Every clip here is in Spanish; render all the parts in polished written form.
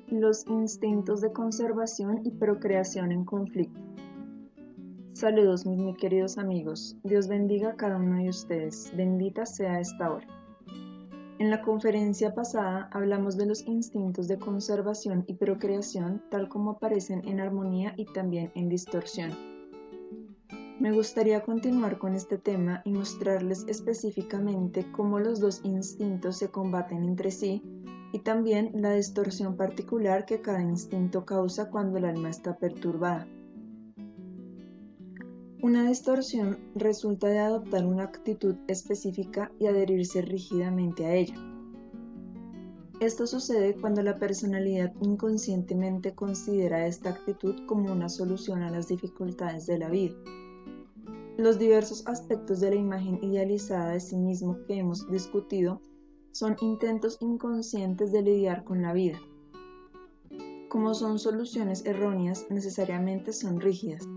Los instintos de conservación y procreación en conflicto. Saludos mis queridos amigos, Dios bendiga a cada uno de ustedes, bendita sea esta hora. En la conferencia pasada hablamos de los instintos de conservación y procreación tal como aparecen en armonía y también en distorsión. Me gustaría continuar con este tema y mostrarles específicamente cómo los dos instintos se combaten entre sí y también la distorsión particular que cada instinto causa cuando el alma está perturbada. Una distorsión resulta de adoptar una actitud específica y adherirse rígidamente a ella. Esto sucede cuando la personalidad inconscientemente considera esta actitud como una solución a las dificultades de la vida. Los diversos aspectos de la imagen idealizada de sí mismo que hemos discutido son intentos inconscientes de lidiar con la vida. Como son soluciones erróneas, necesariamente son rígidas.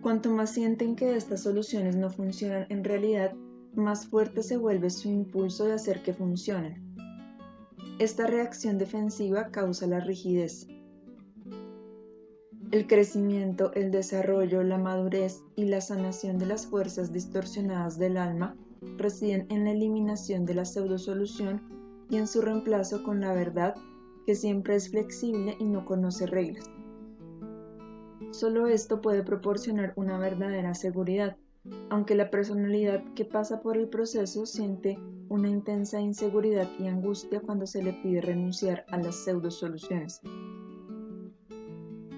Cuanto más sienten que estas soluciones no funcionan en realidad, más fuerte se vuelve su impulso de hacer que funcionen. Esta reacción defensiva causa la rigidez. El crecimiento, el desarrollo, la madurez y la sanación de las fuerzas distorsionadas del alma residen en la eliminación de la pseudosolución y en su reemplazo con la verdad, que siempre es flexible y no conoce reglas. Solo esto puede proporcionar una verdadera seguridad, aunque la personalidad que pasa por el proceso siente una intensa inseguridad y angustia cuando se le pide renunciar a las pseudosoluciones.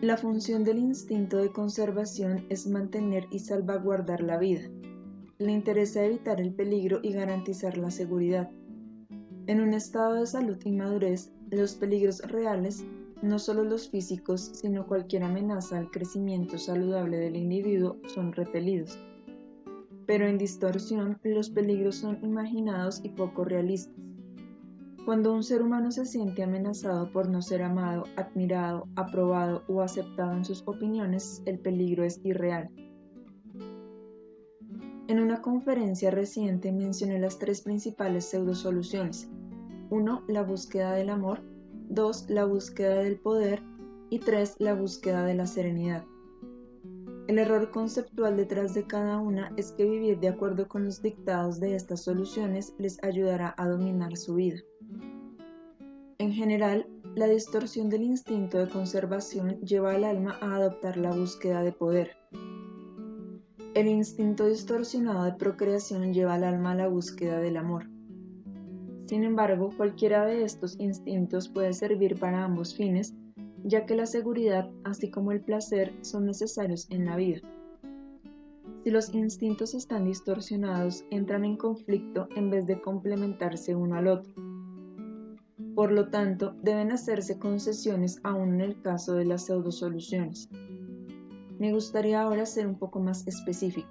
La función del instinto de conservación es mantener y salvaguardar la vida. Le interesa evitar el peligro y garantizar la seguridad. En un estado de salud y madurez, los peligros reales, no solo los físicos, sino cualquier amenaza al crecimiento saludable del individuo, son repelidos. Pero en distorsión, los peligros son imaginados y poco realistas. Cuando un ser humano se siente amenazado por no ser amado, admirado, aprobado o aceptado en sus opiniones, el peligro es irreal. En una conferencia reciente mencioné las tres principales pseudosoluciones. 1. La búsqueda del amor. 2. La búsqueda del poder. Y 3. La búsqueda de la serenidad. El error conceptual detrás de cada una es que vivir de acuerdo con los dictados de estas soluciones les ayudará a dominar su vida. En general, la distorsión del instinto de conservación lleva al alma a adoptar la búsqueda de poder. El instinto distorsionado de procreación lleva al alma a la búsqueda del amor. Sin embargo, cualquiera de estos instintos puede servir para ambos fines, ya que la seguridad, así como el placer, son necesarios en la vida. Si los instintos están distorsionados, entran en conflicto en vez de complementarse uno al otro. Por lo tanto, deben hacerse concesiones aún en el caso de las pseudosoluciones. Me gustaría ahora ser un poco más específico.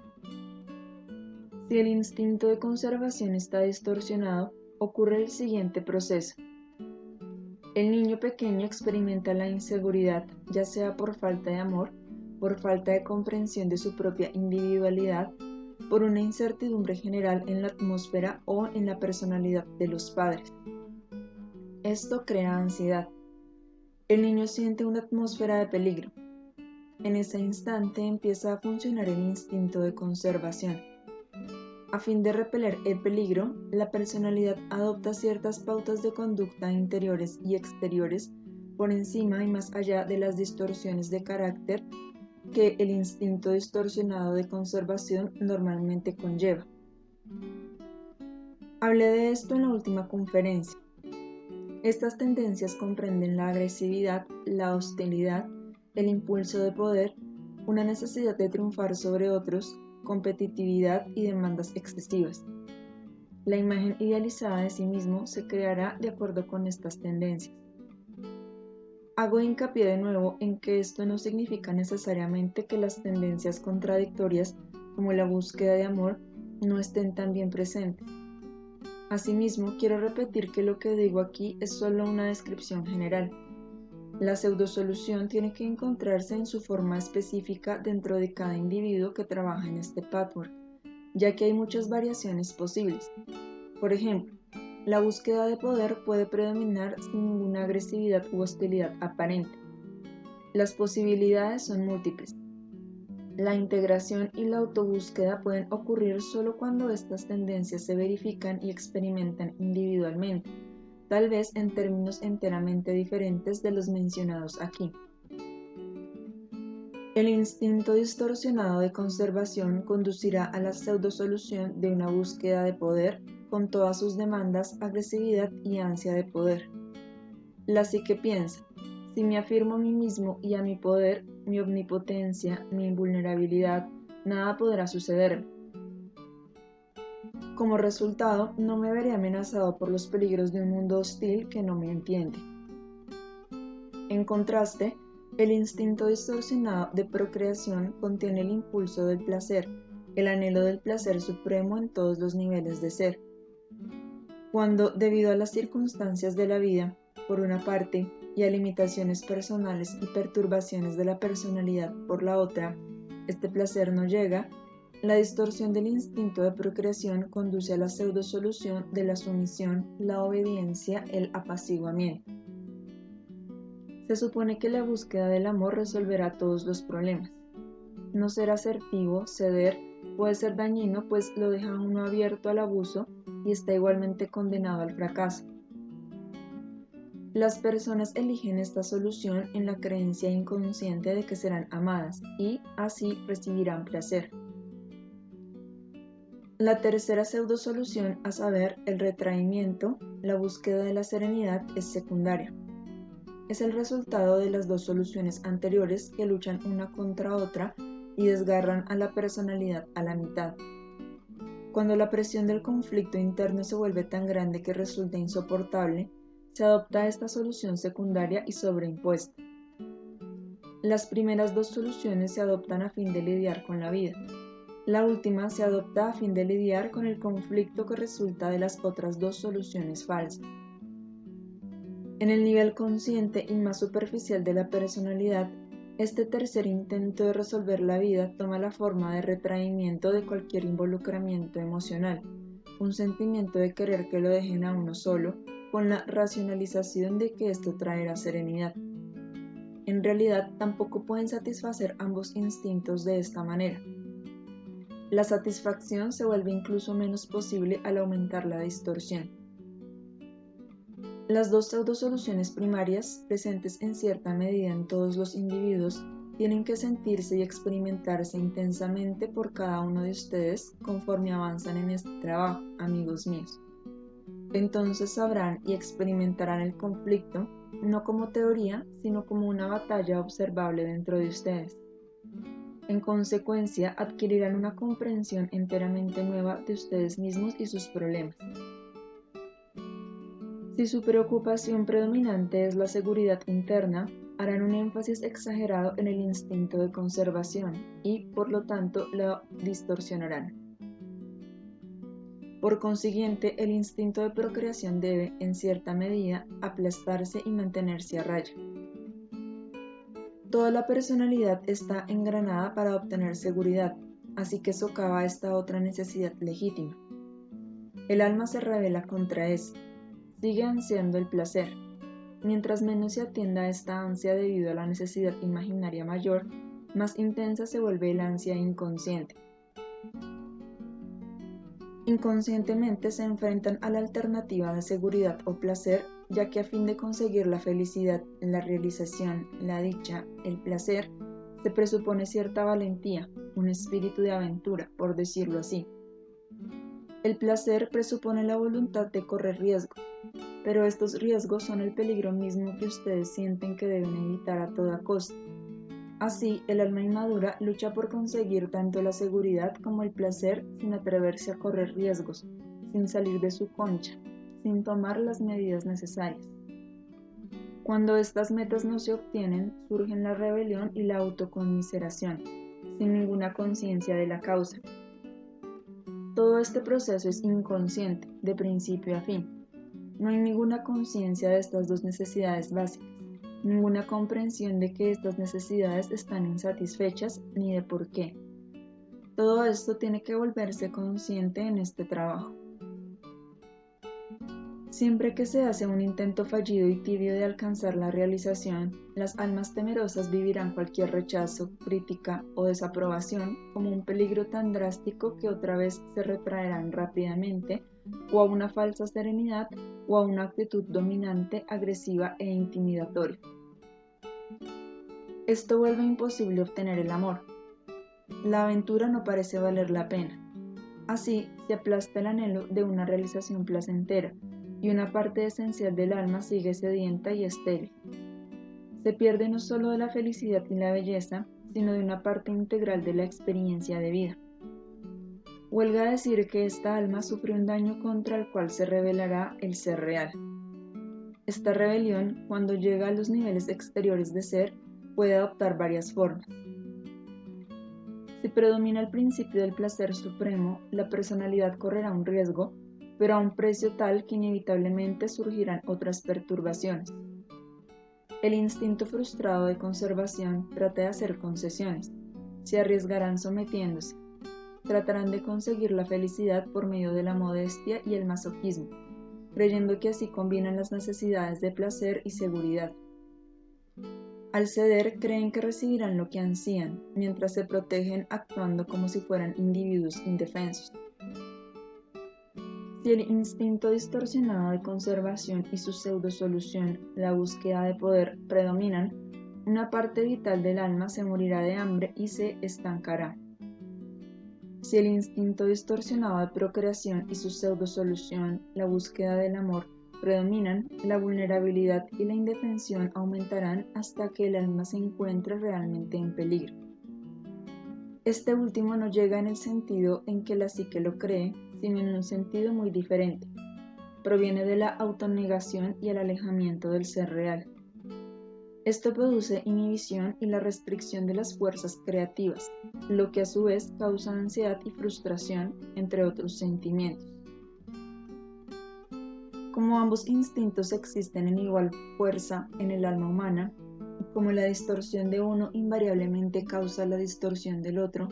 Si el instinto de conservación está distorsionado, ocurre el siguiente proceso. El niño pequeño experimenta la inseguridad, ya sea por falta de amor, por falta de comprensión de su propia individualidad, por una incertidumbre general en la atmósfera o en la personalidad de los padres. Esto crea ansiedad. El niño siente una atmósfera de peligro. En ese instante empieza a funcionar el instinto de conservación. A fin de repeler el peligro, la personalidad adopta ciertas pautas de conducta interiores y exteriores por encima y más allá de las distorsiones de carácter que el instinto distorsionado de conservación normalmente conlleva. Hablé de esto en la última conferencia. Estas tendencias comprenden la agresividad, la hostilidad, el impulso de poder, una necesidad de triunfar sobre otros, competitividad y demandas excesivas. La imagen idealizada de sí mismo se creará de acuerdo con estas tendencias. Hago hincapié de nuevo en que esto no significa necesariamente que las tendencias contradictorias, como la búsqueda de amor, no estén también presentes. Asimismo, quiero repetir que lo que digo aquí es solo una descripción general. La pseudosolución tiene que encontrarse en su forma específica dentro de cada individuo que trabaja en este patchwork, ya que hay muchas variaciones posibles. Por ejemplo, La búsqueda de poder puede predominar sin ninguna agresividad u hostilidad aparente. Las posibilidades son múltiples. La integración y la autobúsqueda pueden ocurrir solo cuando estas tendencias se verifican y experimentan individualmente, tal vez en términos enteramente diferentes de los mencionados aquí. El instinto distorsionado de conservación conducirá a la pseudosolución de una búsqueda de poder con todas sus demandas, agresividad y ansia de poder. La psique piensa: si me afirmo a mí mismo y a mi poder, mi omnipotencia, mi invulnerabilidad, nada podrá sucederme. Como resultado, no me veré amenazado por los peligros de un mundo hostil que no me entiende. En contraste, el instinto distorsionado de procreación contiene el impulso del placer, el anhelo del placer supremo en todos los niveles de ser. Cuando, debido a las circunstancias de la vida, por una parte, y a limitaciones personales y perturbaciones de la personalidad por la otra, este placer no llega, la distorsión del instinto de procreación conduce a la pseudosolución de la sumisión, la obediencia, el apaciguamiento. Se supone que la búsqueda del amor resolverá todos los problemas. No ser asertivo, ceder, puede ser dañino, pues lo deja a uno abierto al abuso y está igualmente condenado al fracaso. Las personas eligen esta solución en la creencia inconsciente de que serán amadas y así recibirán placer. La tercera pseudosolución, a saber, el retraimiento, la búsqueda de la serenidad, es secundaria. Es el resultado de las dos soluciones anteriores que luchan una contra otra y desgarran a la personalidad a la mitad. Cuando la presión del conflicto interno se vuelve tan grande que resulta insoportable, se adopta esta solución secundaria y sobreimpuesta. Las primeras dos soluciones se adoptan a fin de lidiar con la vida. La última se adopta a fin de lidiar con el conflicto que resulta de las otras dos soluciones falsas. En el nivel consciente y más superficial de la personalidad, este tercer intento de resolver la vida toma la forma de retraimiento de cualquier involucramiento emocional, un sentimiento de querer que lo dejen a uno solo, con la racionalización de que esto traerá serenidad. En realidad, tampoco pueden satisfacer ambos instintos de esta manera. La satisfacción se vuelve incluso menos posible al aumentar la distorsión. Las dos pseudosoluciones primarias, presentes en cierta medida en todos los individuos, tienen que sentirse y experimentarse intensamente por cada uno de ustedes conforme avanzan en este trabajo, amigos míos. Entonces sabrán y experimentarán el conflicto, no como teoría, sino como una batalla observable dentro de ustedes. En consecuencia, adquirirán una comprensión enteramente nueva de ustedes mismos y sus problemas. Si su preocupación predominante es la seguridad interna, harán un énfasis exagerado en el instinto de conservación y, por lo tanto, lo distorsionarán. Por consiguiente, el instinto de procreación debe, en cierta medida, aplastarse y mantenerse a raya. Toda la personalidad está engranada para obtener seguridad, así que socava esta otra necesidad legítima. El alma se rebela contra eso, sigue ansiando el placer. Mientras menos se atienda a esta ansia debido a la necesidad imaginaria mayor, más intensa se vuelve el ansia inconsciente. Inconscientemente se enfrentan a la alternativa de seguridad o placer, ya que a fin de conseguir la felicidad, la realización, la dicha, el placer, se presupone cierta valentía, un espíritu de aventura, por decirlo así. El placer presupone la voluntad de correr riesgos, pero estos riesgos son el peligro mismo que ustedes sienten que deben evitar a toda costa. Así, el alma inmadura lucha por conseguir tanto la seguridad como el placer sin atreverse a correr riesgos, sin salir de su concha, sin tomar las medidas necesarias. Cuando estas metas no se obtienen, surgen la rebelión y la autoconmiseración, sin ninguna conciencia de la causa. Todo este proceso es inconsciente, de principio a fin. No hay ninguna conciencia de estas dos necesidades básicas, ninguna comprensión de que estas necesidades están insatisfechas ni de por qué. Todo esto tiene que volverse consciente en este trabajo. Siempre que se hace un intento fallido y tibio de alcanzar la realización, las almas temerosas vivirán cualquier rechazo, crítica o desaprobación como un peligro tan drástico que otra vez se retraerán rápidamente o a una falsa serenidad o a una actitud dominante, agresiva e intimidatoria. Esto vuelve imposible obtener el amor. La aventura no parece valer la pena. Así se aplasta el anhelo de una realización placentera, y una parte esencial del alma sigue sedienta y estéril. Se pierde no solo de la felicidad y la belleza, sino de una parte integral de la experiencia de vida. Huelga decir que esta alma sufre un daño contra el cual se revelará el ser real. Esta rebelión, cuando llega a los niveles exteriores de ser, puede adoptar varias formas. Si predomina el principio del placer supremo, la personalidad correrá un riesgo, pero a un precio tal que inevitablemente surgirán otras perturbaciones. El instinto frustrado de conservación trata de hacer concesiones, se arriesgarán sometiéndose, tratarán de conseguir la felicidad por medio de la modestia y el masoquismo, creyendo que así combinan las necesidades de placer y seguridad. Al ceder, creen que recibirán lo que ansían, mientras se protegen actuando como si fueran individuos indefensos. Si el instinto distorsionado de conservación y su pseudo-solución, la búsqueda de poder, predominan, una parte vital del alma se morirá de hambre y se estancará. Si el instinto distorsionado de procreación y su pseudo-solución, la búsqueda del amor, predominan, la vulnerabilidad y la indefensión aumentarán hasta que el alma se encuentre realmente en peligro. Este último no llega en el sentido en que la psique lo cree, sino en un sentido muy diferente. Proviene de la autonegación y el alejamiento del ser real. Esto produce inhibición y la restricción de las fuerzas creativas, lo que a su vez causa ansiedad y frustración, entre otros sentimientos. Como ambos instintos existen en igual fuerza en el alma humana, y como la distorsión de uno invariablemente causa la distorsión del otro,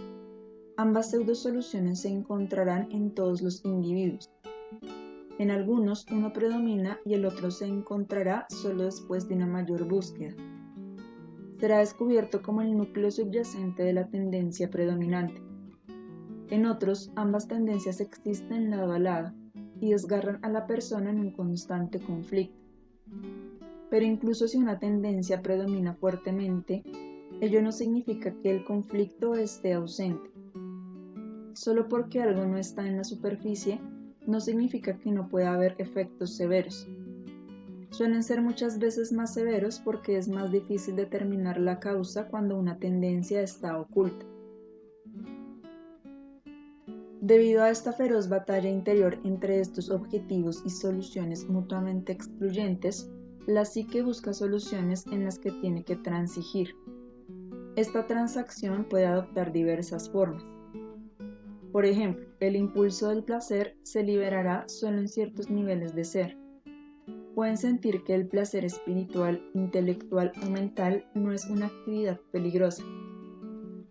ambas pseudosoluciones se encontrarán en todos los individuos. En algunos uno predomina y el otro se encontrará solo después de una mayor búsqueda. Será descubierto como el núcleo subyacente de la tendencia predominante. En otros, ambas tendencias existen lado a lado y desgarran a la persona en un constante conflicto. Pero incluso si una tendencia predomina fuertemente, ello no significa que el conflicto esté ausente. Solo porque algo no está en la superficie, no significa que no pueda haber efectos severos. Suelen ser muchas veces más severos porque es más difícil determinar la causa cuando una tendencia está oculta. Debido a esta feroz batalla interior entre estos objetivos y soluciones mutuamente excluyentes, la psique busca soluciones en las que tiene que transigir. Esta transacción puede adoptar diversas formas. Por ejemplo, el impulso del placer se liberará solo en ciertos niveles de ser. Pueden sentir que el placer espiritual, intelectual o mental no es una actividad peligrosa.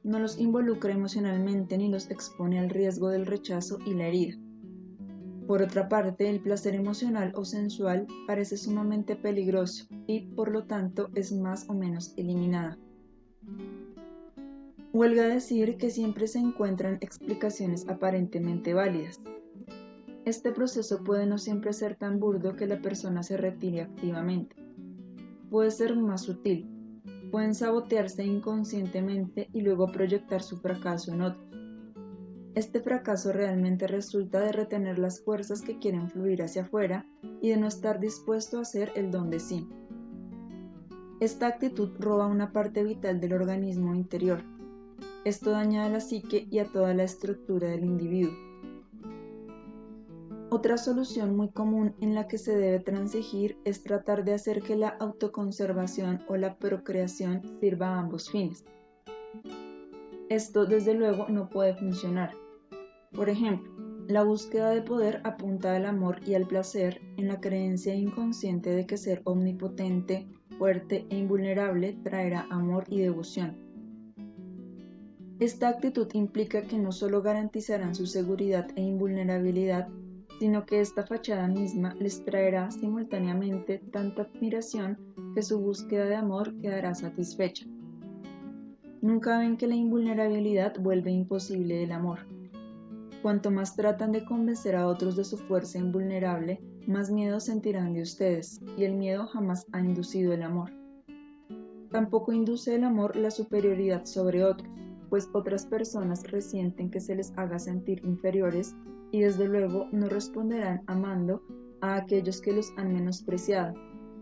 No los involucra emocionalmente ni los expone al riesgo del rechazo y la herida. Por otra parte, el placer emocional o sensual parece sumamente peligroso y, por lo tanto, es más o menos eliminado. Huelga decir que siempre se encuentran explicaciones aparentemente válidas. Este proceso puede no siempre ser tan burdo que la persona se retire activamente. Puede ser más sutil. Pueden sabotearse inconscientemente y luego proyectar su fracaso en otros. Este fracaso realmente resulta de retener las fuerzas que quieren fluir hacia afuera y de no estar dispuesto a hacer el don de sí. Esta actitud roba una parte vital del organismo interior. Esto daña a la psique y a toda la estructura del individuo. Otra solución muy común en la que se debe transigir es tratar de hacer que la autoconservación o la procreación sirva a ambos fines. Esto, desde luego, no puede funcionar. Por ejemplo, la búsqueda de poder apunta al amor y al placer en la creencia inconsciente de que ser omnipotente, fuerte e invulnerable traerá amor y devoción. Esta actitud implica que no solo garantizarán su seguridad e invulnerabilidad, sino que esta fachada misma les traerá simultáneamente tanta admiración que su búsqueda de amor quedará satisfecha. Nunca ven que la invulnerabilidad vuelve imposible el amor. Cuanto más tratan de convencer a otros de su fuerza invulnerable, más miedo sentirán de ustedes, y el miedo jamás ha inducido el amor. Tampoco induce el amor la superioridad sobre otros, pues otras personas resienten que se les haga sentir inferiores y desde luego no responderán amando a aquellos que los han menospreciado,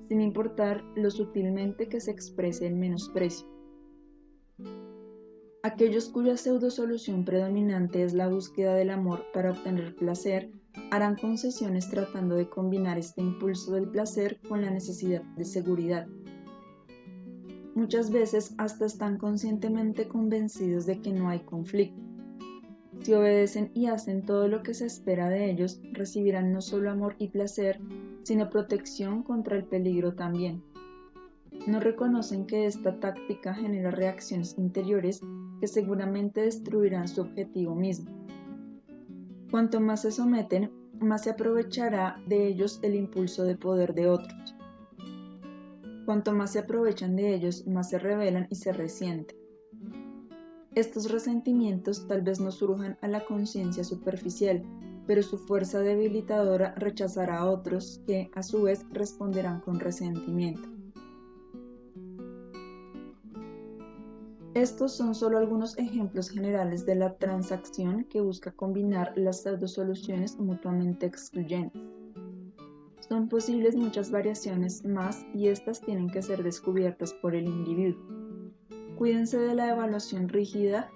sin importar lo sutilmente que se exprese el menosprecio. Aquellos cuya pseudo-solución predominante es la búsqueda del amor para obtener placer, harán concesiones tratando de combinar este impulso del placer con la necesidad de seguridad. Muchas veces hasta están conscientemente convencidos de que no hay conflicto. Si obedecen y hacen todo lo que se espera de ellos, recibirán no solo amor y placer, sino protección contra el peligro también. No reconocen que esta táctica genera reacciones interiores que seguramente destruirán su objetivo mismo. Cuanto más se someten, más se aprovechará de ellos el impulso de poder de otros. Cuanto más se aprovechan de ellos, más se rebelan y se resienten. Estos resentimientos tal vez no surjan a la conciencia superficial, pero su fuerza debilitadora rechazará a otros que, a su vez, responderán con resentimiento. Estos son solo algunos ejemplos generales de la transacción que busca combinar las pseudosoluciones mutuamente excluyentes. Son posibles muchas variaciones más y estas tienen que ser descubiertas por el individuo. Cuídense de la evaluación rígida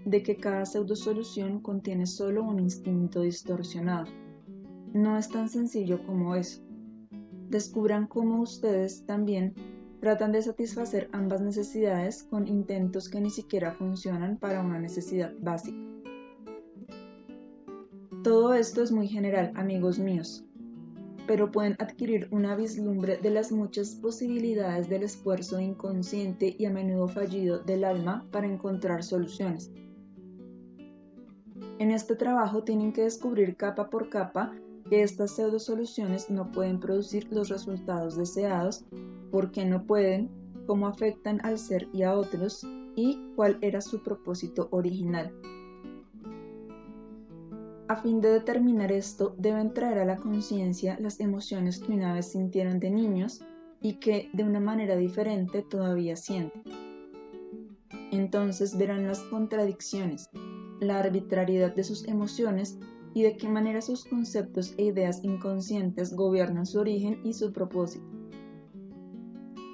de que cada pseudosolución contiene solo un instinto distorsionado. No es tan sencillo como eso. Descubran cómo ustedes también tratan de satisfacer ambas necesidades con intentos que ni siquiera funcionan para una necesidad básica. Todo esto es muy general, amigos míos, pero pueden adquirir una vislumbre de las muchas posibilidades del esfuerzo inconsciente y a menudo fallido del alma para encontrar soluciones. En este trabajo tienen que descubrir capa por capa que estas pseudosoluciones no pueden producir los resultados deseados, por qué no pueden, cómo afectan al ser y a otros, y cuál era su propósito original. A fin de determinar esto, deben traer a la conciencia las emociones que una vez sintieron de niños y que, de una manera diferente, todavía sienten. Entonces verán las contradicciones, la arbitrariedad de sus emociones y de qué manera sus conceptos e ideas inconscientes gobiernan su origen y su propósito.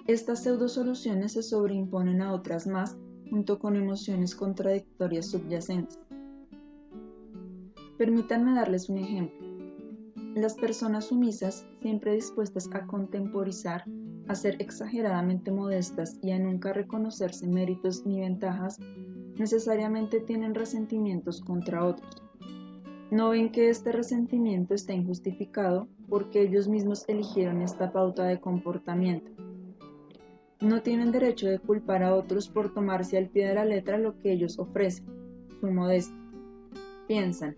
Estas pseudosoluciones se sobreimponen a otras más junto con emociones contradictorias subyacentes. Permítanme darles un ejemplo. Las personas sumisas, siempre dispuestas a contemporizar, a ser exageradamente modestas y a nunca reconocerse méritos ni ventajas, necesariamente tienen resentimientos contra otros. No ven que este resentimiento está injustificado porque ellos mismos eligieron esta pauta de comportamiento. No tienen derecho de culpar a otros por tomarse al pie de la letra lo que ellos ofrecen, su modestia. Piensan,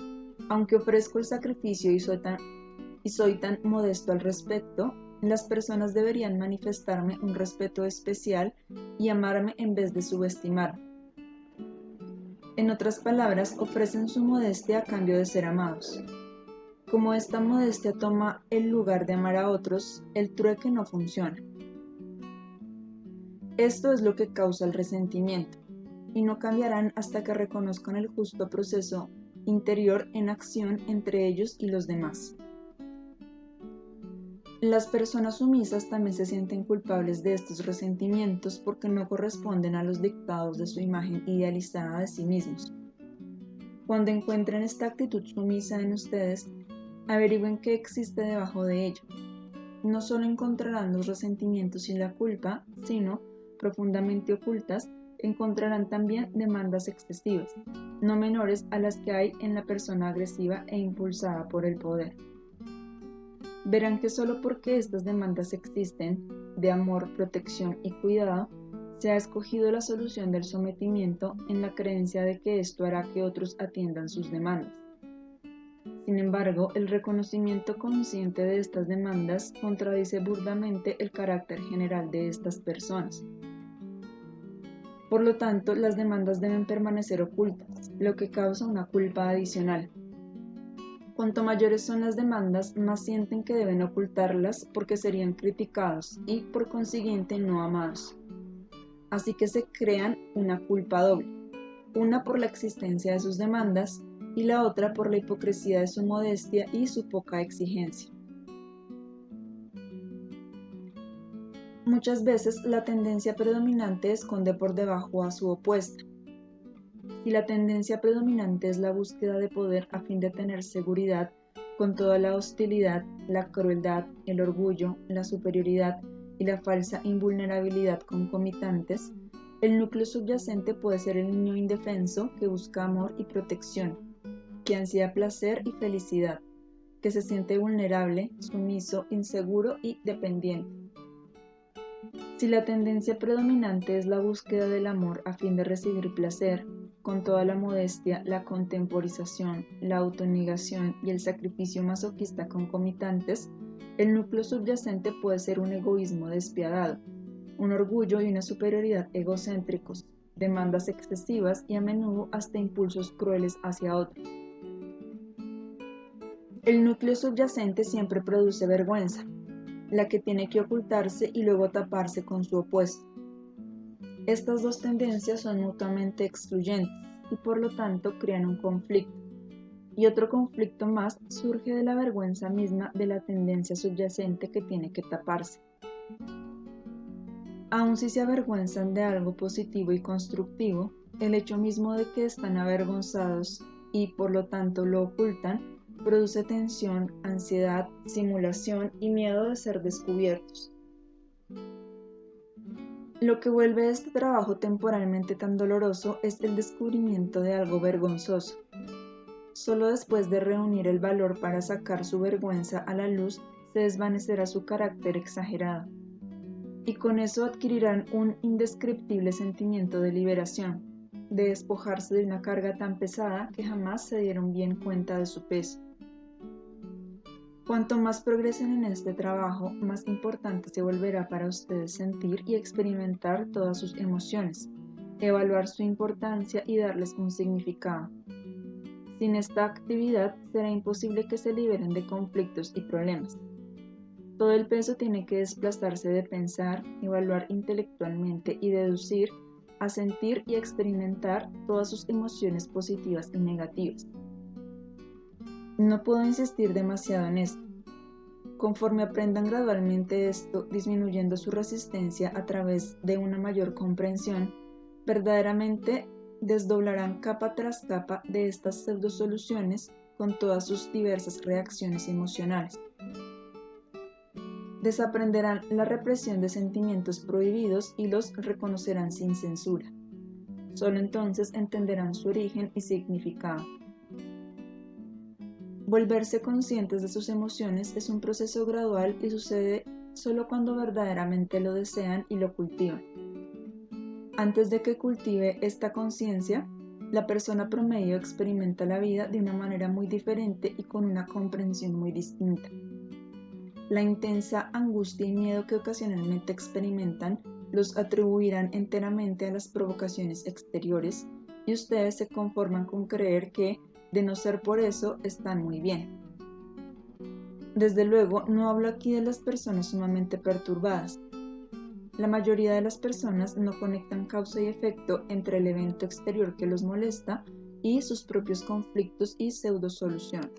aunque ofrezco el sacrificio y soy tan modesto al respecto, las personas deberían manifestarme un respeto especial y amarme en vez de subestimarme. En otras palabras, ofrecen su modestia a cambio de ser amados. Como esta modestia toma el lugar de amar a otros, el trueque no funciona. Esto es lo que causa el resentimiento, y no cambiarán hasta que reconozcan el justo proceso interior en acción entre ellos y los demás. Las personas sumisas también se sienten culpables de estos resentimientos porque no corresponden a los dictados de su imagen idealizada de sí mismos. Cuando encuentren esta actitud sumisa en ustedes, averigüen qué existe debajo de ella. No solo encontrarán los resentimientos y la culpa, sino, profundamente ocultas, encontrarán también demandas excesivas, no menores a las que hay en la persona agresiva e impulsada por el poder. Verán que solo porque estas demandas existen, de amor, protección y cuidado, se ha escogido la solución del sometimiento en la creencia de que esto hará que otros atiendan sus demandas. Sin embargo, el reconocimiento consciente de estas demandas contradice burdamente el carácter general de estas personas. Por lo tanto, las demandas deben permanecer ocultas, lo que causa una culpa adicional. Cuanto mayores son las demandas, más sienten que deben ocultarlas porque serían criticados y, por consiguiente, no amados. Así que se crean una culpa doble, una por la existencia de sus demandas y la otra por la hipocresía de su modestia y su poca exigencia. Muchas veces la tendencia predominante esconde por debajo a su opuesta. Si la tendencia predominante es la búsqueda de poder a fin de tener seguridad, con toda la hostilidad, la crueldad, el orgullo, la superioridad y la falsa invulnerabilidad concomitantes, el núcleo subyacente puede ser el niño indefenso que busca amor y protección, que ansía placer y felicidad, que se siente vulnerable, sumiso, inseguro y dependiente. Si la tendencia predominante es la búsqueda del amor a fin de recibir placer, con toda la modestia, la contemporización, la autonegación y el sacrificio masoquista concomitantes, el núcleo subyacente puede ser un egoísmo despiadado, un orgullo y una superioridad egocéntricos, demandas excesivas y a menudo hasta impulsos crueles hacia otros. El núcleo subyacente siempre produce vergüenza, la que tiene que ocultarse y luego taparse con su opuesto. Estas dos tendencias son mutuamente excluyentes y por lo tanto crean un conflicto. Y otro conflicto más surge de la vergüenza misma de la tendencia subyacente que tiene que taparse. Aun si se avergüenzan de algo positivo y constructivo, el hecho mismo de que están avergonzados y por lo tanto lo ocultan, produce tensión, ansiedad, simulación y miedo de ser descubiertos. Lo que vuelve este trabajo temporalmente tan doloroso es el descubrimiento de algo vergonzoso. Solo después de reunir el valor para sacar su vergüenza a la luz, se desvanecerá su carácter exagerado. Y con eso adquirirán un indescriptible sentimiento de liberación, de despojarse de una carga tan pesada que jamás se dieron bien cuenta de su peso. Cuanto más progresen en este trabajo, más importante se volverá para ustedes sentir y experimentar todas sus emociones, evaluar su importancia y darles un significado. Sin esta actividad será imposible que se liberen de conflictos y problemas. Todo el peso tiene que desplazarse de pensar, evaluar intelectualmente y deducir a sentir y experimentar todas sus emociones positivas y negativas. No puedo insistir demasiado en esto. Conforme aprendan gradualmente esto, disminuyendo su resistencia a través de una mayor comprensión, verdaderamente desdoblarán capa tras capa de estas pseudosoluciones con todas sus diversas reacciones emocionales. Desaprenderán la represión de sentimientos prohibidos y los reconocerán sin censura. Solo entonces entenderán su origen y significado. Volverse conscientes de sus emociones es un proceso gradual y sucede solo cuando verdaderamente lo desean y lo cultivan. Antes de que cultive esta conciencia, la persona promedio experimenta la vida de una manera muy diferente y con una comprensión muy distinta. La intensa angustia y miedo que ocasionalmente experimentan los atribuirán enteramente a las provocaciones exteriores y ustedes se conforman con creer que, de no ser por eso, están muy bien. Desde luego, no hablo aquí de las personas sumamente perturbadas. La mayoría de las personas no conectan causa y efecto entre el evento exterior que los molesta y sus propios conflictos y pseudosoluciones.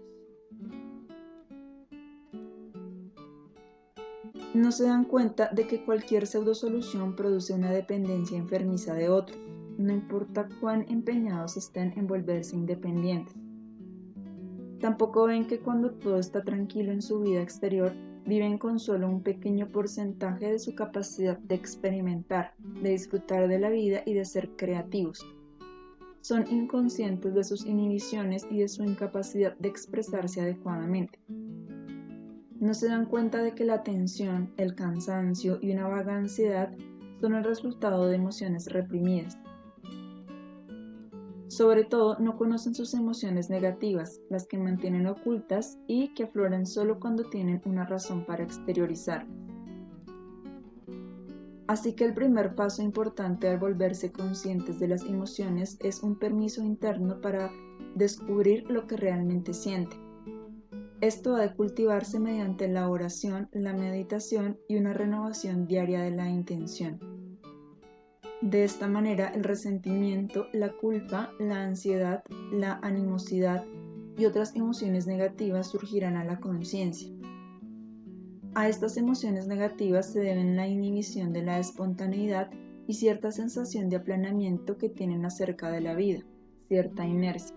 No se dan cuenta de que cualquier pseudosolución produce una dependencia enfermiza de otros, no importa cuán empeñados estén en volverse independientes. Tampoco ven que cuando todo está tranquilo en su vida exterior, viven con solo un pequeño porcentaje de su capacidad de experimentar, de disfrutar de la vida y de ser creativos. Son inconscientes de sus inhibiciones y de su incapacidad de expresarse adecuadamente. No se dan cuenta de que la tensión, el cansancio y una vaga ansiedad son el resultado de emociones reprimidas. Sobre todo, no conocen sus emociones negativas, las que mantienen ocultas y que afloran solo cuando tienen una razón para exteriorizar. Así que el primer paso importante al volverse conscientes de las emociones es un permiso interno para descubrir lo que realmente sienten. Esto ha de cultivarse mediante la oración, la meditación y una renovación diaria de la intención. De esta manera, el resentimiento, la culpa, la ansiedad, la animosidad y otras emociones negativas surgirán a la conciencia. A estas emociones negativas se deben la inhibición de la espontaneidad y cierta sensación de aplanamiento que tienen acerca de la vida, cierta inercia.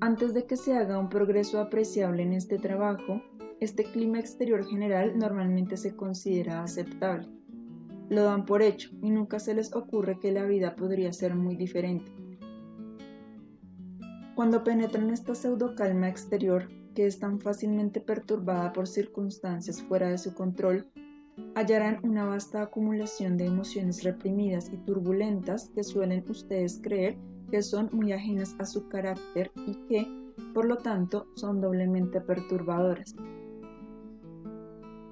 Antes de que se haga un progreso apreciable en este trabajo, este clima exterior general normalmente se considera aceptable. Lo dan por hecho y nunca se les ocurre que la vida podría ser muy diferente. Cuando penetran esta pseudo-calma exterior, que es tan fácilmente perturbada por circunstancias fuera de su control, hallarán una vasta acumulación de emociones reprimidas y turbulentas que suelen ustedes creer que son muy ajenas a su carácter y que, por lo tanto, son doblemente perturbadoras.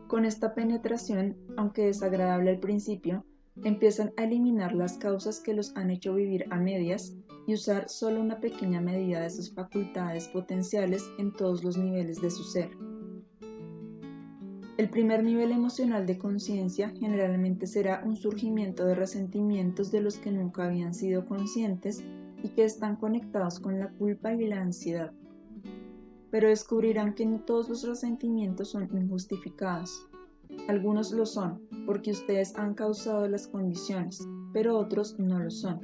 Con esta penetración, aunque desagradable al principio, empiezan a eliminar las causas que los han hecho vivir a medias y usar solo una pequeña medida de sus facultades potenciales en todos los niveles de su ser. El primer nivel emocional de conciencia generalmente será un surgimiento de resentimientos de los que nunca habían sido conscientes y que están conectados con la culpa y la ansiedad. Pero descubrirán que no todos los resentimientos son injustificados. Algunos lo son, porque ustedes han causado las condiciones, pero otros no lo son.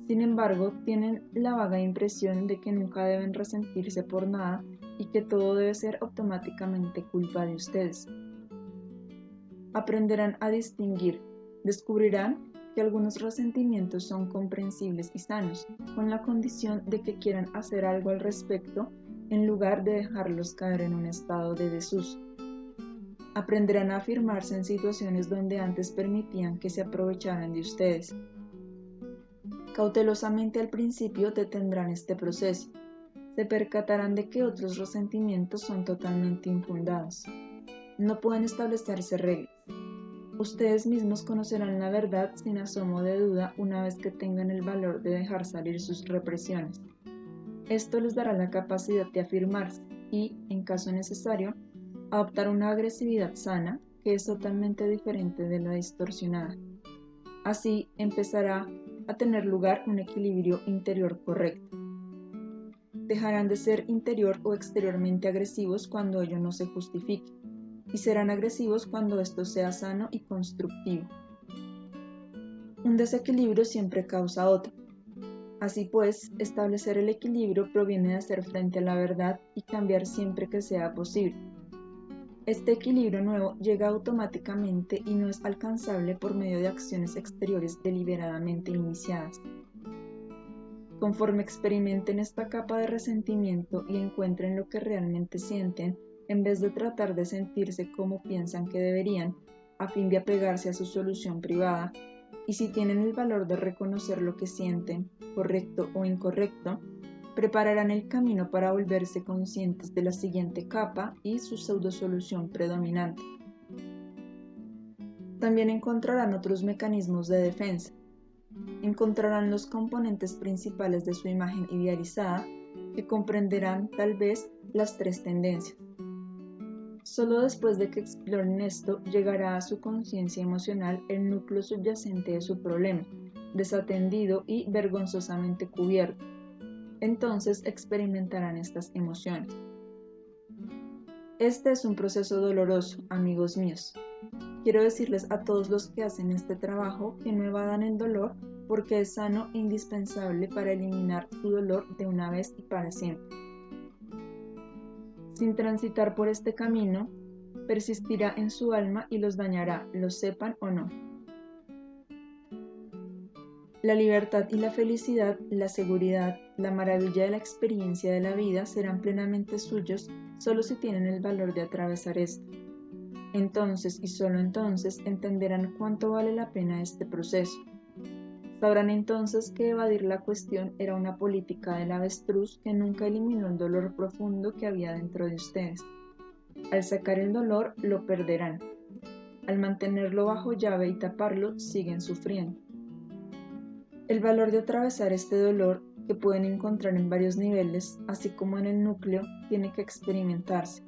Sin embargo, tienen la vaga impresión de que nunca deben resentirse por nada y que todo debe ser automáticamente culpa de ustedes. Aprenderán a distinguir, descubrirán que algunos resentimientos son comprensibles y sanos, con la condición de que quieran hacer algo al respecto en lugar de dejarlos caer en un estado de desuso. Aprenderán a afirmarse en situaciones donde antes permitían que se aprovecharan de ustedes. Cautelosamente al principio detendrán este proceso. Se percatarán de que otros resentimientos son totalmente infundados. No pueden establecerse reglas. Ustedes mismos conocerán la verdad sin asomo de duda una vez que tengan el valor de dejar salir sus represiones. Esto les dará la capacidad de afirmarse y, en caso necesario, adoptar una agresividad sana que es totalmente diferente de la distorsionada. Así empezará a tener lugar un equilibrio interior correcto. Dejarán de ser interior o exteriormente agresivos cuando ello no se justifique, y serán agresivos cuando esto sea sano y constructivo. Un desequilibrio siempre causa otro. Así pues, establecer el equilibrio proviene de hacer frente a la verdad y cambiar siempre que sea posible. Este equilibrio nuevo llega automáticamente y no es alcanzable por medio de acciones exteriores deliberadamente iniciadas. Conforme experimenten esta capa de resentimiento y encuentren lo que realmente sienten, en vez de tratar de sentirse como piensan que deberían, a fin de apegarse a su solución privada, y si tienen el valor de reconocer lo que sienten, correcto o incorrecto, prepararán el camino para volverse conscientes de la siguiente capa y su pseudosolución predominante. También encontrarán otros mecanismos de defensa. Encontrarán los componentes principales de su imagen idealizada que comprenderán tal vez las tres tendencias. Solo después de que exploren esto llegará a su conciencia emocional el núcleo subyacente de su problema, desatendido y vergonzosamente cubierto. Entonces experimentarán estas emociones. Este es un proceso doloroso, amigos míos. Quiero decirles a todos los que hacen este trabajo que no evadan el dolor porque es sano e indispensable para eliminar su dolor de una vez y para siempre. Sin transitar por este camino, persistirá en su alma y los dañará, lo sepan o no. La libertad y la felicidad, la seguridad, la maravilla de la experiencia de la vida serán plenamente suyos solo si tienen el valor de atravesar esto. Entonces y solo entonces entenderán cuánto vale la pena este proceso. Sabrán entonces que evadir la cuestión era una política del avestruz que nunca eliminó el dolor profundo que había dentro de ustedes. Al sacar el dolor, lo perderán. Al mantenerlo bajo llave y taparlo, siguen sufriendo. El valor de atravesar este dolor, que pueden encontrar en varios niveles, así como en el núcleo, tiene que experimentarse.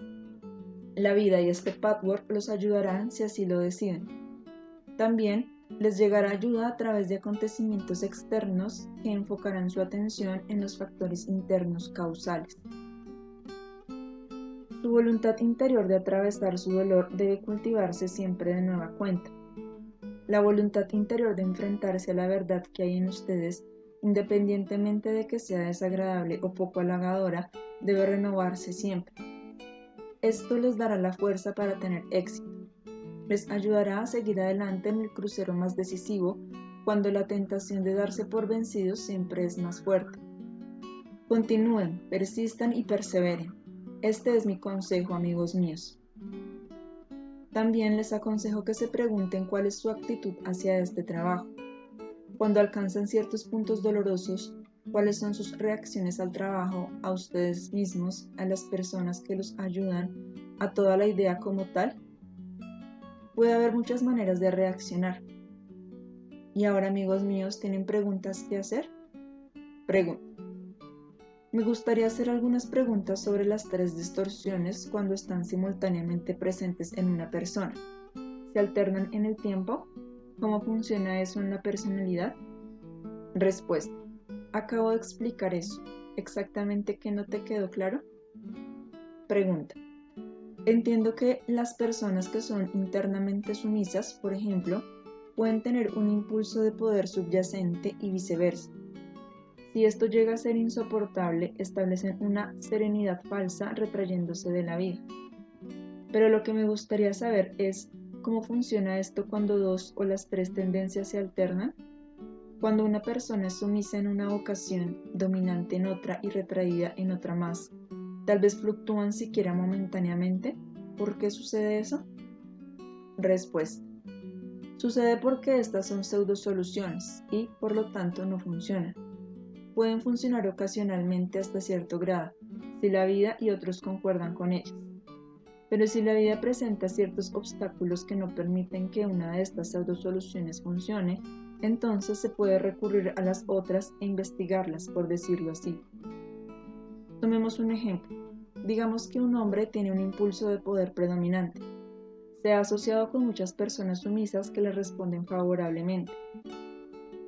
La vida y este patchwork los ayudarán si así lo deciden. También les llegará ayuda a través de acontecimientos externos que enfocarán su atención en los factores internos causales. Su voluntad interior de atravesar su dolor debe cultivarse siempre de nueva cuenta. La voluntad interior de enfrentarse a la verdad que hay en ustedes, independientemente de que sea desagradable o poco halagadora, debe renovarse siempre. Esto les dará la fuerza para tener éxito. Les ayudará a seguir adelante en el crucero más decisivo cuando la tentación de darse por vencidos siempre es más fuerte. Continúen, persistan y perseveren. Este es mi consejo, amigos míos. También les aconsejo que se pregunten cuál es su actitud hacia este trabajo. Cuando alcanzan ciertos puntos dolorosos, ¿cuáles son sus reacciones al trabajo, a ustedes mismos, a las personas que los ayudan, a toda la idea como tal? Puede haber muchas maneras de reaccionar. Y ahora, amigos míos, ¿tienen preguntas que hacer? Pregunta. Me gustaría hacer algunas preguntas sobre las 3 distorsiones cuando están simultáneamente presentes en una persona. ¿Se alternan en el tiempo? ¿Cómo funciona eso en la personalidad? Respuesta. Acabo de explicar eso. ¿Exactamente qué no te quedó claro? Pregunta. Entiendo que las personas que son internamente sumisas, por ejemplo, pueden tener un impulso de poder subyacente y viceversa. Si esto llega a ser insoportable, establecen una serenidad falsa retrayéndose de la vida. Pero lo que me gustaría saber es cómo funciona esto cuando 2 o las 3 tendencias se alternan. Cuando una persona es sumisa en una ocasión, dominante en otra y retraída en otra más, tal vez fluctúan siquiera momentáneamente. ¿Por qué sucede eso? Respuesta. Sucede porque estas son pseudosoluciones y, por lo tanto, no funcionan. Pueden funcionar ocasionalmente hasta cierto grado, si la vida y otros concuerdan con ellas. Pero si la vida presenta ciertos obstáculos que no permiten que una de estas pseudosoluciones funcione, entonces se puede recurrir a las otras e investigarlas, por decirlo así. Tomemos un ejemplo. Digamos que un hombre tiene un impulso de poder predominante. Se ha asociado con muchas personas sumisas que le responden favorablemente.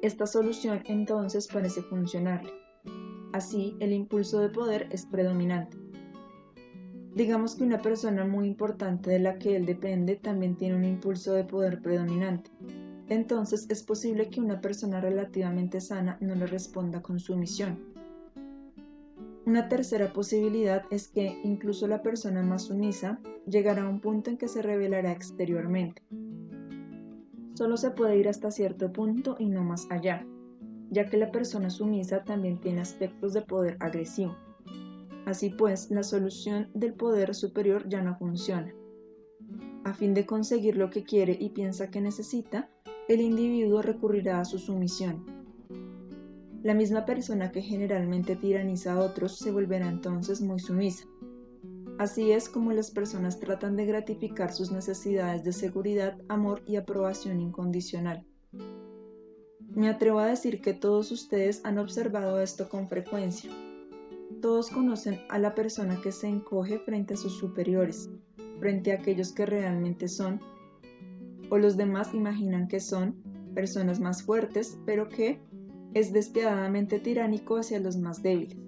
Esta solución entonces parece funcionarle. Así, el impulso de poder es predominante. Digamos que una persona muy importante de la que él depende también tiene un impulso de poder predominante. Entonces es posible que una persona relativamente sana no le responda con sumisión. Una tercera posibilidad es que incluso la persona más sumisa llegará a un punto en que se revelará exteriormente. Solo se puede ir hasta cierto punto y no más allá, ya que la persona sumisa también tiene aspectos de poder agresivo. Así pues, la solución del poder superior ya no funciona. A fin de conseguir lo que quiere y piensa que necesita, el individuo recurrirá a su sumisión. La misma persona que generalmente tiraniza a otros se volverá entonces muy sumisa. Así es como las personas tratan de gratificar sus necesidades de seguridad, amor y aprobación incondicional. Me atrevo a decir que todos ustedes han observado esto con frecuencia. Todos conocen a la persona que se encoge frente a sus superiores, frente a aquellos que realmente son, o los demás imaginan que son, personas más fuertes, pero que es despiadadamente tiránico hacia los más débiles.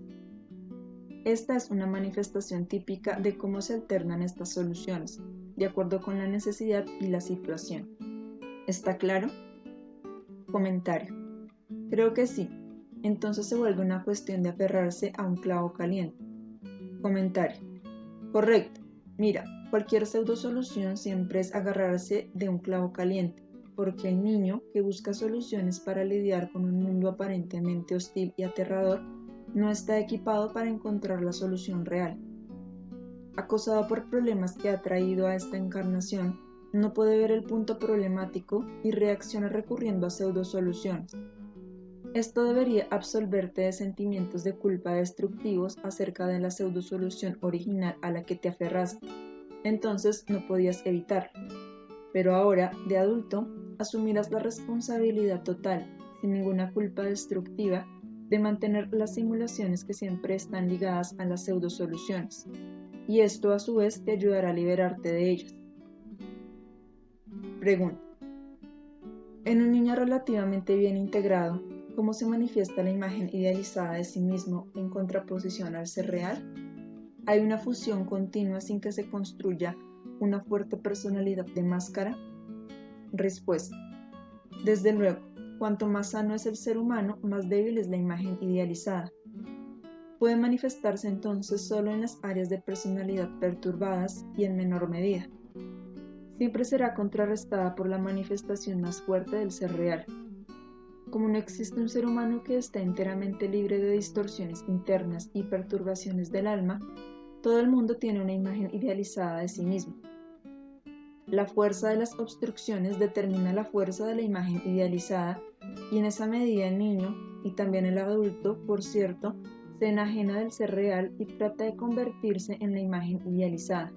Esta es una manifestación típica de cómo se alternan estas soluciones, de acuerdo con la necesidad y la situación. ¿Está claro? Comentario. Creo que sí. Entonces se vuelve una cuestión de aferrarse a un clavo caliente. Comentario. Correcto. Mira, cualquier pseudosolución siempre es agarrarse de un clavo caliente, porque el niño que busca soluciones para lidiar con un mundo aparentemente hostil y aterrador no está equipado para encontrar la solución real. Acosado por problemas que ha traído a esta encarnación, no puede ver el punto problemático y reacciona recurriendo a pseudosoluciones. Esto debería absolverte de sentimientos de culpa destructivos acerca de la pseudosolución original a la que te aferraste. Entonces no podías evitarlo. Pero ahora, de adulto, asumirás la responsabilidad total, sin ninguna culpa destructiva, de mantener las simulaciones que siempre están ligadas a las pseudosoluciones. Y esto a su vez te ayudará a liberarte de ellas. Pregunta. En un niño relativamente bien integrado, ¿cómo se manifiesta la imagen idealizada de sí mismo en contraposición al ser real? ¿Hay una fusión continua sin que se construya una fuerte personalidad de máscara? Respuesta. Desde luego, cuanto más sano es el ser humano, más débil es la imagen idealizada. Puede manifestarse entonces solo en las áreas de personalidad perturbadas y en menor medida. Siempre será contrarrestada por la manifestación más fuerte del ser real. Como no existe un ser humano que esté enteramente libre de distorsiones internas y perturbaciones del alma, todo el mundo tiene una imagen idealizada de sí mismo. La fuerza de las obstrucciones determina la fuerza de la imagen idealizada y en esa medida el niño, y también el adulto, por cierto, se enajena del ser real y trata de convertirse en la imagen idealizada.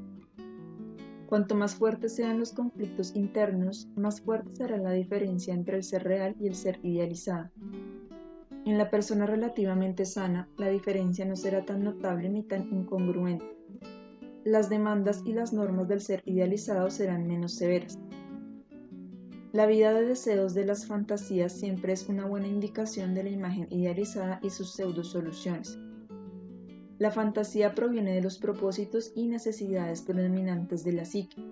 Cuanto más fuertes sean los conflictos internos, más fuerte será la diferencia entre el ser real y el ser idealizado. En la persona relativamente sana, la diferencia no será tan notable ni tan incongruente. Las demandas y las normas del ser idealizado serán menos severas. La vida de deseos de las fantasías siempre es una buena indicación de la imagen idealizada y sus pseudosoluciones. La fantasía proviene de los propósitos y necesidades predominantes de la psique.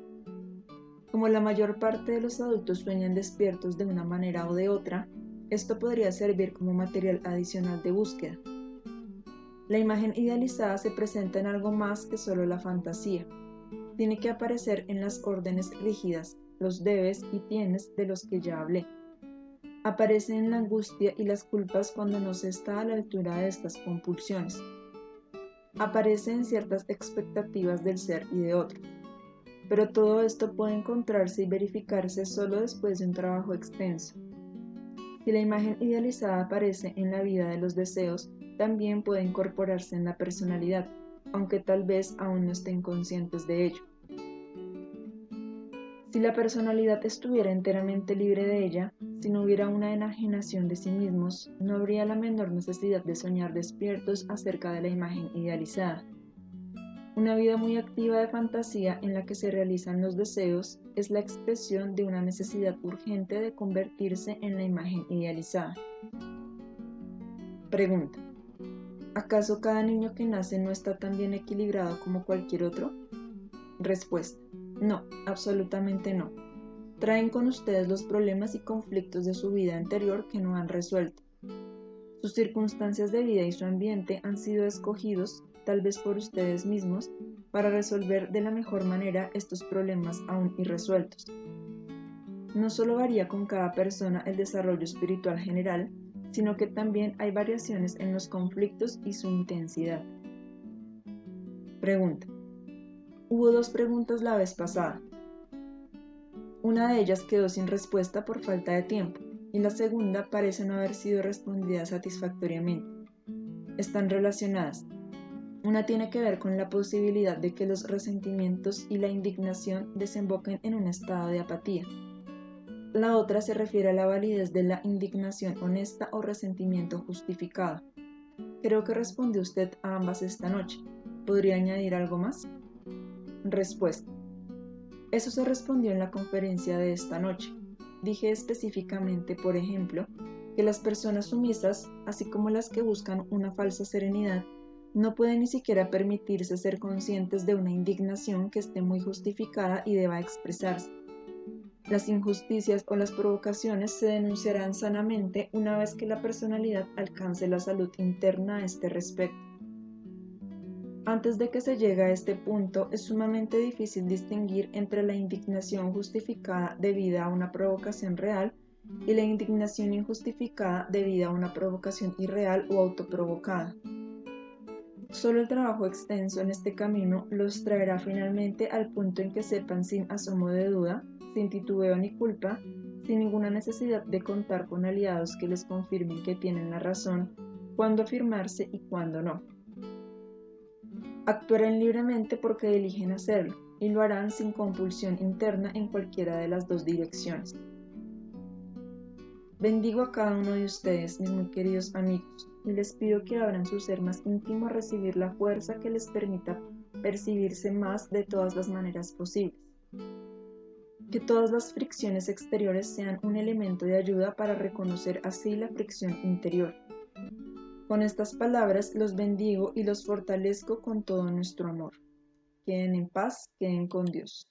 Como la mayor parte de los adultos sueñan despiertos de una manera o de otra, esto podría servir como material adicional de búsqueda. La imagen idealizada se presenta en algo más que solo la fantasía. Tiene que aparecer en las órdenes rígidas, los debes y tienes de los que ya hablé. Aparece en la angustia y las culpas cuando no se está a la altura de estas compulsiones. Aparece en ciertas expectativas del ser y de otros. Pero todo esto puede encontrarse y verificarse solo después de un trabajo extenso. Si la imagen idealizada aparece en la vida de los deseos, también puede incorporarse en la personalidad, aunque tal vez aún no estén conscientes de ello. Si la personalidad estuviera enteramente libre de ella, si no hubiera una enajenación de sí mismos, no habría la menor necesidad de soñar despiertos acerca de la imagen idealizada. Una vida muy activa de fantasía en la que se realizan los deseos es la expresión de una necesidad urgente de convertirse en la imagen idealizada. Pregunta. ¿Acaso cada niño que nace no está tan bien equilibrado como cualquier otro? Respuesta. No, absolutamente no. Traen con ustedes los problemas y conflictos de su vida anterior que no han resuelto. Sus circunstancias de vida y su ambiente han sido escogidos, tal vez por ustedes mismos, para resolver de la mejor manera estos problemas aún irresueltos. No solo varía con cada persona el desarrollo espiritual general, sino que también hay variaciones en los conflictos y su intensidad. Pregunta. Hubo dos preguntas la vez pasada. Una de ellas quedó sin respuesta por falta de tiempo, y la segunda parece no haber sido respondida satisfactoriamente. Están relacionadas. Una tiene que ver con la posibilidad de que los resentimientos y la indignación desemboquen en un estado de apatía. La otra se refiere a la validez de la indignación honesta o resentimiento justificado. Creo que respondió usted a ambas esta noche. ¿Podría añadir algo más? Respuesta. Eso se respondió en la conferencia de esta noche. Dije específicamente, por ejemplo, que las personas sumisas, así como las que buscan una falsa serenidad, no pueden ni siquiera permitirse ser conscientes de una indignación que esté muy justificada y deba expresarse. Las injusticias o las provocaciones se denunciarán sanamente una vez que la personalidad alcance la salud interna a este respecto. Antes de que se llegue a este punto, es sumamente difícil distinguir entre la indignación justificada debida a una provocación real y la indignación injustificada debida a una provocación irreal o autoprovocada. Solo el trabajo extenso en este camino los traerá finalmente al punto en que sepan sin asomo de duda, sin titubeo ni culpa, sin ninguna necesidad de contar con aliados que les confirmen que tienen la razón, cuándo afirmarse y cuándo no. Actuarán libremente porque eligen hacerlo, y lo harán sin compulsión interna en cualquiera de las dos direcciones. Bendigo a cada uno de ustedes, mis muy queridos amigos, y les pido que abran su ser más íntimo a recibir la fuerza que les permita percibirse más de todas las maneras posibles. Que todas las fricciones exteriores sean un elemento de ayuda para reconocer así la fricción interior. Con estas palabras los bendigo y los fortalezco con todo nuestro amor. Queden en paz, queden con Dios.